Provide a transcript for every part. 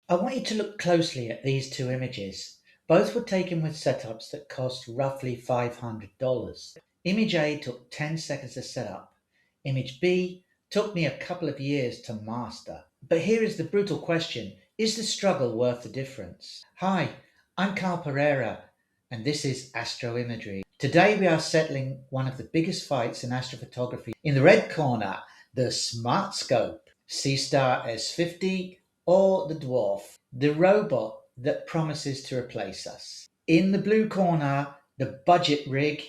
I want you to look closely at these two images. Both were taken with setups that cost roughly $500. Image A took 10 seconds to set up. Image B took me a couple of years to master. But here is the brutal question. Is the struggle worth the difference? Hi, I'm Carl Pereira, and this is Astroimagery. Today we are settling one of the biggest fights in astrophotography. In the red corner, the Smart Scope, C-Star S50, or the Dwarf, the robot that promises to replace us. In the blue corner, the budget rig,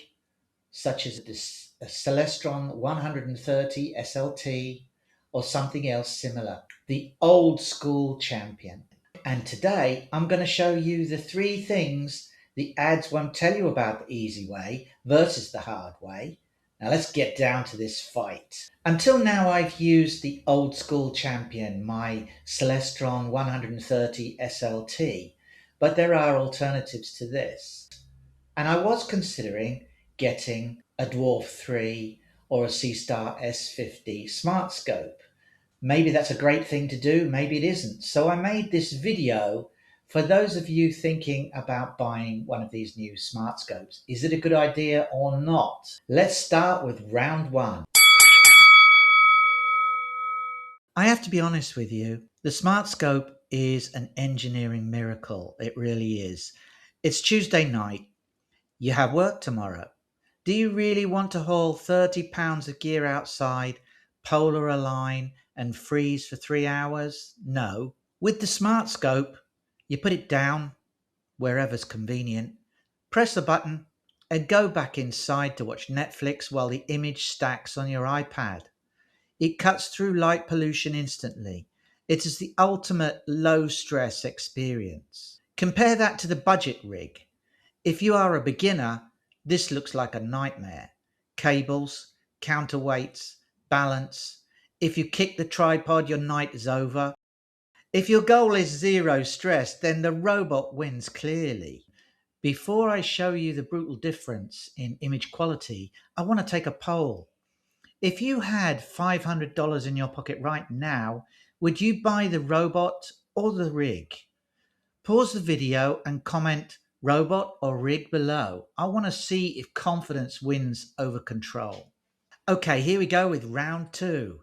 such as the Celestron 130 SLT or something else similar, the old school champion. And today I'm going to show you the three things the ads won't tell you about the easy way versus the hard way. Now let's get down to this fight. Until now I've used the old school champion, my Celestron 130 SLT, but there are alternatives to this. And I was considering getting a Dwarf 3 or a C-Star S50 Smart Scope. Maybe that's a great thing to do, maybe it isn't. So I made this video for those of you thinking about buying one of these new smart scopes. Is it a good idea or not? Let's start with round one. I have to be honest with you, the smart scope is an engineering miracle. It really is. It's Tuesday night. You have work tomorrow. Do you really want to haul 30 pounds of gear outside, polar align, and freeze for 3 hours? No. With the smart scope, you put it down wherever's convenient, press the button, and go back inside to watch Netflix while the image stacks on your iPad. It cuts through light pollution instantly. It is the ultimate low stress experience. Compare that to the budget rig. If you are a beginner, this looks like a nightmare. Cables, counterweights, balance. If you kick the tripod, your night is over. If your goal is zero stress, then the robot wins clearly. Before I show you the brutal difference in image quality, I want to take a poll. If you had $500 in your pocket right now, would you buy the robot or the rig? Pause the video and comment robot or rig below. I want to see if confidence wins over control. Okay, here we go with round two.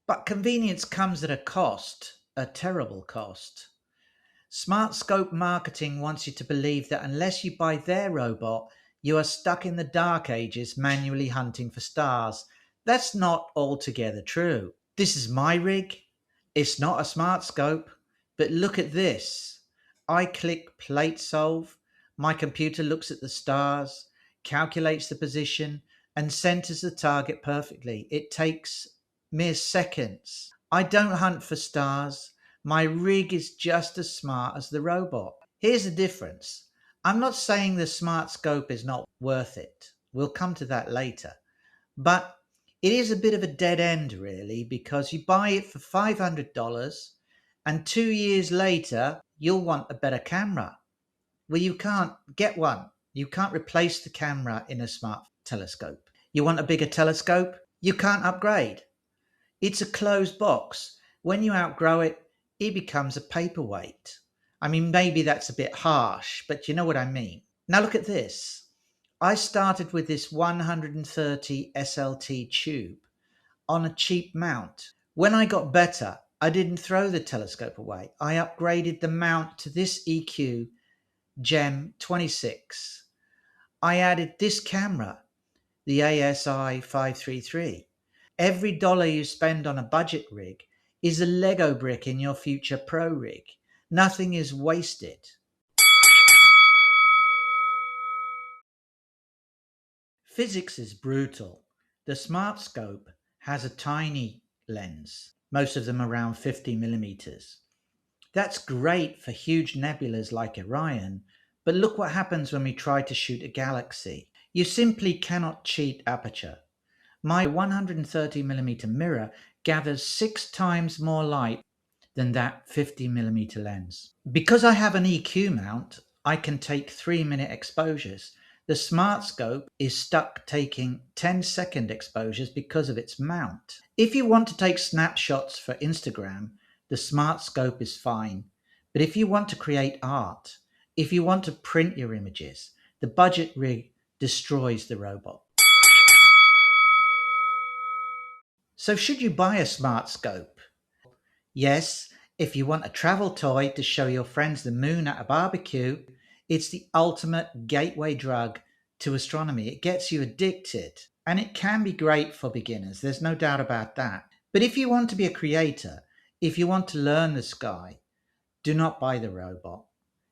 But convenience comes at a cost, a terrible cost. Smart Scope marketing wants you to believe that unless you buy their robot, you are stuck in the dark ages manually hunting for stars. That's not altogether true. This is my rig. It's not a Smart Scope, but look at this. I click plate solve. My computer looks at the stars, calculates the position, and centers the target perfectly. It takes mere seconds. I don't hunt for stars. My rig is just as smart as the robot. Here's the difference. I'm not saying the smart scope is not worth it. We'll come to that later. But it is a bit of a dead end, really, because you buy it for $500 and 2 years later, you'll want a better camera. Well, you can't get one. You can't replace the camera in a smart telescope. You want a bigger telescope? You can't upgrade. It's a closed box. When you outgrow it, it becomes a paperweight. I mean, maybe that's a bit harsh, but you know what I mean. Now look at this. I started with this 130 SLT tube on a cheap mount. When I got better, I didn't throw the telescope away. I upgraded the mount to this EQ Gem 26. I added this camera, the ASI 533. Every dollar you spend on a budget rig is a Lego brick in your future pro rig. Nothing is wasted. Physics is brutal. The Smart Scope has a tiny lens, most of them around 50 millimeters. That's great for huge nebulas like Orion, but look what happens when we try to shoot a galaxy. You simply cannot cheat aperture. My 130mm mirror gathers 6 times more light than that 50mm lens. Because I have an EQ mount, I can take 3-minute exposures. The Smart Scope is stuck taking 10-second exposures because of its mount. If you want to take snapshots for Instagram, the smart scope is fine. But if you want to create art, if you want to print your images, the budget rig destroys the robot. So should you buy a smart scope? Yes, if you want a travel toy to show your friends the moon at a barbecue, it's the ultimate gateway drug to astronomy. It gets you addicted, and it can be great for beginners, there's no doubt about that. But if you want to be a creator, if you want to learn the sky, do not buy the robot.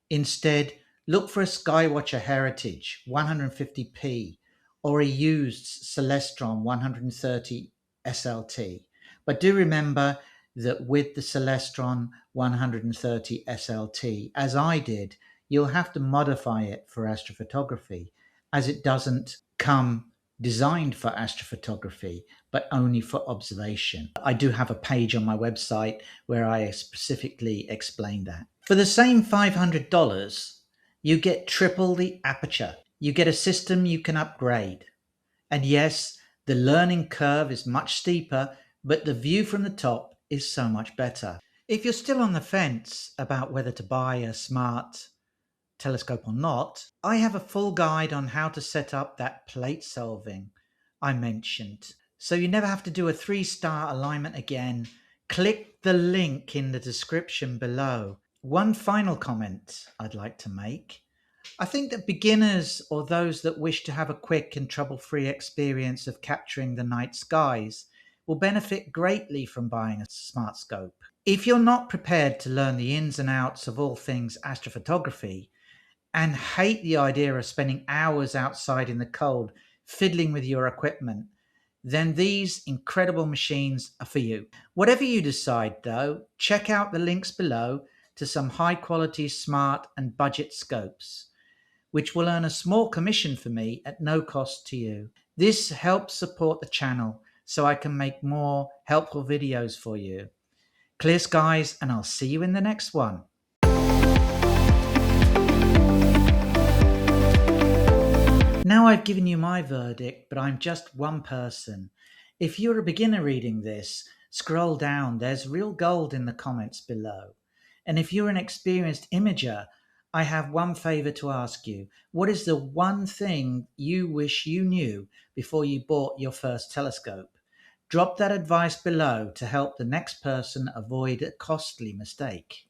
Instead, look for a Skywatcher Heritage 150p or a used Celestron 130 SLT. But do remember that with the Celestron 130 SLT, as I did, you'll have to modify it for astrophotography, as it doesn't come designed for astrophotography, but only for observation. I do have a page on my website where I specifically explain that. For the same $500, you get triple the aperture. You get a system you can upgrade. And yes, the learning curve is much steeper, but the view from the top is so much better. If you're still on the fence about whether to buy a smart telescope or not, I have a full guide on how to set up that plate solving I mentioned. So you never have to do a 3-star alignment again. Click the link in the description below. One final comment I'd like to make. I think that beginners or those that wish to have a quick and trouble-free experience of capturing the night skies will benefit greatly from buying a smart scope. If you're not prepared to learn the ins and outs of all things astrophotography and hate the idea of spending hours outside in the cold fiddling with your equipment, then these incredible machines are for you. Whatever you decide though, check out the links below to some high quality, smart and budget scopes, which will earn a small commission for me at no cost to you. This helps support the channel so I can make more helpful videos for you. Clear skies, and I'll see you in the next one. Now I've given you my verdict, but I'm just one person. If you're a beginner reading this, scroll down, there's real gold in the comments below. And if you're an experienced imager, I have one favor to ask you. What is the one thing you wish you knew before you bought your first telescope? Drop that advice below to help the next person avoid a costly mistake.